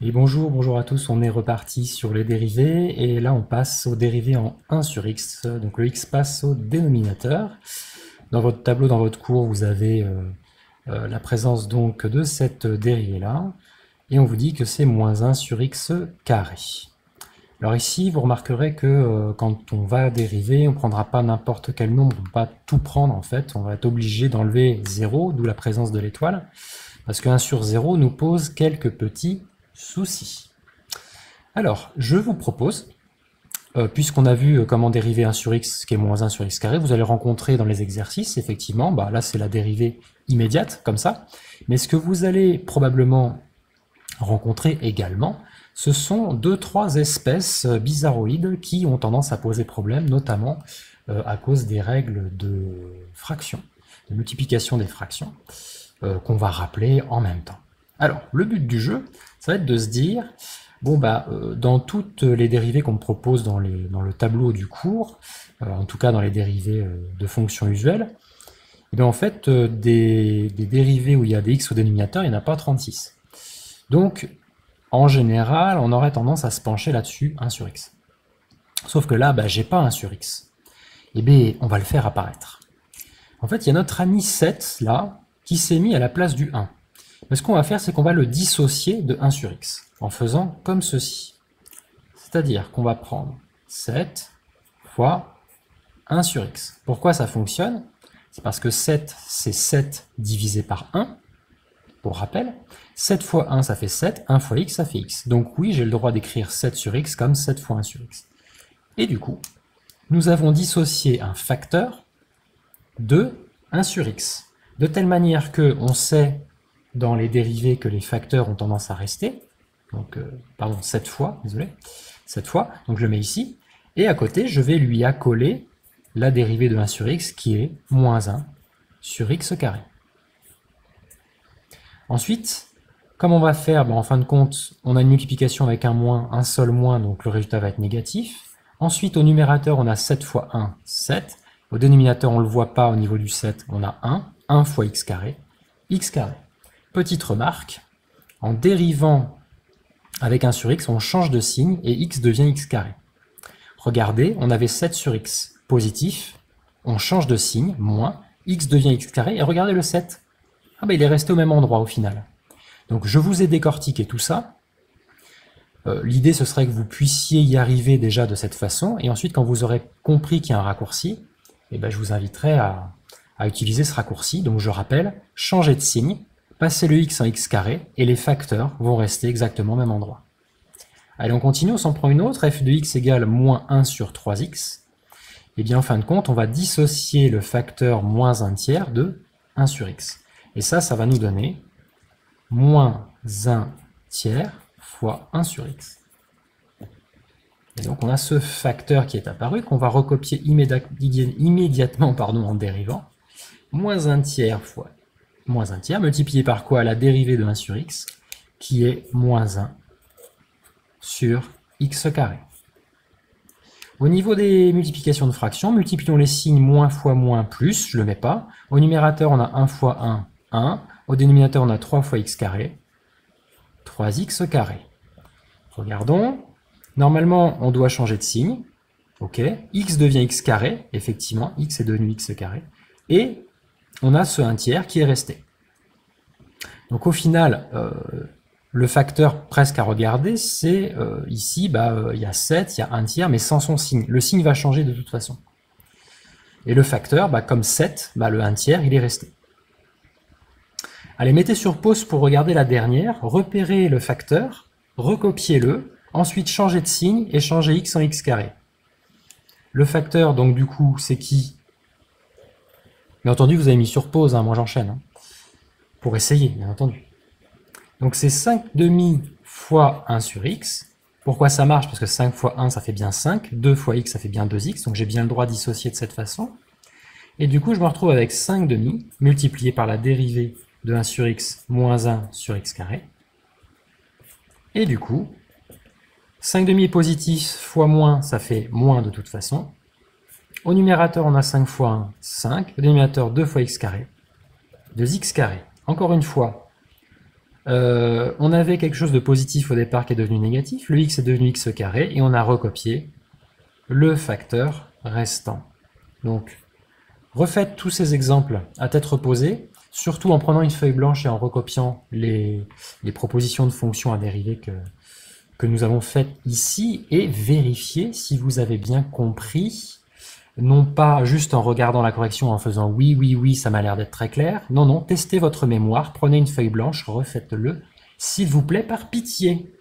Et bonjour à tous, on est reparti sur les dérivés et là on passe aux dérivés en 1 sur x, donc le x passe au dénominateur. Dans votre tableau, dans votre cours, vous avez la présence donc de cette dérivée-là et on vous dit que c'est moins 1 sur x carré. Alors ici, vous remarquerez que quand on va dériver, on ne prendra pas n'importe quel nombre, on ne peut pas tout prendre en fait, on va être obligé d'enlever 0, d'où la présence de l'étoile, parce que 1 sur 0 nous pose quelques petits soucis. Alors, je vous propose, puisqu'on a vu comment dériver 1 sur x qui est moins 1 sur x carré, vous allez rencontrer dans les exercices, effectivement, là c'est la dérivée immédiate, comme ça, mais ce que vous allez probablement rencontrer également, ce sont 2-3 espèces bizarroïdes qui ont tendance à poser problème, notamment à cause des règles de fraction, de multiplication des fractions, qu'on va rappeler en même temps. Alors, le but du jeu, ça va être de se dire, dans toutes les dérivées qu'on me propose dans le tableau du cours, en tout cas dans les dérivées de fonctions usuelles, en fait, des dérivées où il y a des x au dénominateur, il n'y en a pas 36. Donc, en général, on aurait tendance à se pencher là-dessus, 1 sur x. Sauf que là, j'ai pas 1 sur x. Eh bien, on va le faire apparaître. En fait, il y a notre ami 7, là, qui s'est mis à la place du 1. Mais ce qu'on va faire, c'est qu'on va le dissocier de 1 sur x, en faisant comme ceci. C'est-à-dire qu'on va prendre 7 fois 1 sur x. Pourquoi ça fonctionne? C'est parce que 7, c'est 7 divisé par 1. Pour rappel, 7 fois 1, ça fait 7, 1 fois x, ça fait x. Donc oui, j'ai le droit d'écrire 7 sur x comme 7 fois 1 sur x. Et du coup, nous avons dissocié un facteur de 1 sur x. De telle manière que on sait dans les dérivés que les facteurs ont tendance à rester. Donc, 7 fois, désolé. 7 fois, donc je le mets ici. Et à côté, je vais lui accoler la dérivée de 1 sur x qui est moins 1 sur x carré. Ensuite, comme on va faire, en fin de compte, on a une multiplication avec un moins, un seul moins, donc le résultat va être négatif. Ensuite, au numérateur, on a 7 fois 1, 7. Au dénominateur, on ne le voit pas au niveau du 7, on a 1 fois x carré, x carré. Petite remarque, en dérivant avec 1 sur x, on change de signe et x devient x carré. Regardez, on avait 7 sur x positif, on change de signe, moins, x devient x carré, et regardez le 7. Il est resté au même endroit au final. Donc je vous ai décortiqué tout ça. L'idée ce serait que vous puissiez y arriver déjà de cette façon, et ensuite quand vous aurez compris qu'il y a un raccourci, je vous inviterai à utiliser ce raccourci. Donc je rappelle, changer de signe, passer le x en x carré, et les facteurs vont rester exactement au même endroit. Allez, on continue, on s'en prend une autre, f de x égale moins 1 sur 3x. En fin de compte, on va dissocier le facteur moins 1 tiers de 1 sur x. Et ça va nous donner moins 1 tiers fois 1 sur x. Et donc on a ce facteur qui est apparu, qu'on va recopier immédiatement en dérivant. Moins 1 tiers fois moins 1 tiers, multiplié par quoi? La dérivée de 1 sur x, qui est moins 1 sur x carré. Au niveau des multiplications de fractions, multiplions les signes moins fois moins plus, je ne le mets pas. Au numérateur, on a 1 fois 1, 1. Au dénominateur, on a 3 fois x carré, 3x carré. Regardons. Normalement, on doit changer de signe. Ok. X devient x carré. Effectivement, x est devenu x carré. Et on a ce 1 tiers qui est resté. Donc au final, le facteur presque à regarder, c'est ici, il y a 7, il y a 1 tiers, mais sans son signe. Le signe va changer de toute façon. Et le facteur, comme 7, le 1 tiers, il est resté. Allez, mettez sur pause pour regarder la dernière, repérez le facteur, recopiez-le, ensuite changez de signe et changez x en x carré. Le facteur, donc du coup, c'est qui? Bien entendu, vous avez mis sur pause, moi j'enchaîne, pour essayer, bien entendu. Donc c'est 5 demi fois 1 sur x. Pourquoi ça marche? Parce que 5 fois 1, ça fait bien 5, 2 fois x, ça fait bien 2x, donc j'ai bien le droit de dissocier de cette façon. Et du coup, je me retrouve avec 5 demi, multiplié par la dérivée de 1 sur x moins 1 sur x carré. Et du coup, 5 demi est positif fois moins, ça fait moins de toute façon. Au numérateur, on a 5 fois 1, 5. Au dénominateur, 2 fois x carré, 2x carré. Encore une fois, On avait quelque chose de positif au départ qui est devenu négatif, le x est devenu x carré, et on a recopié le facteur restant. Donc, refaites tous ces exemples à tête reposée, surtout en prenant une feuille blanche et en recopiant les propositions de fonctions à dériver que nous avons faites ici, et vérifiez si vous avez bien compris, non pas juste en regardant la correction en faisant oui, oui, oui, ça m'a l'air d'être très clair, non, non, testez votre mémoire, prenez une feuille blanche, refaites-le, s'il vous plaît, par pitié.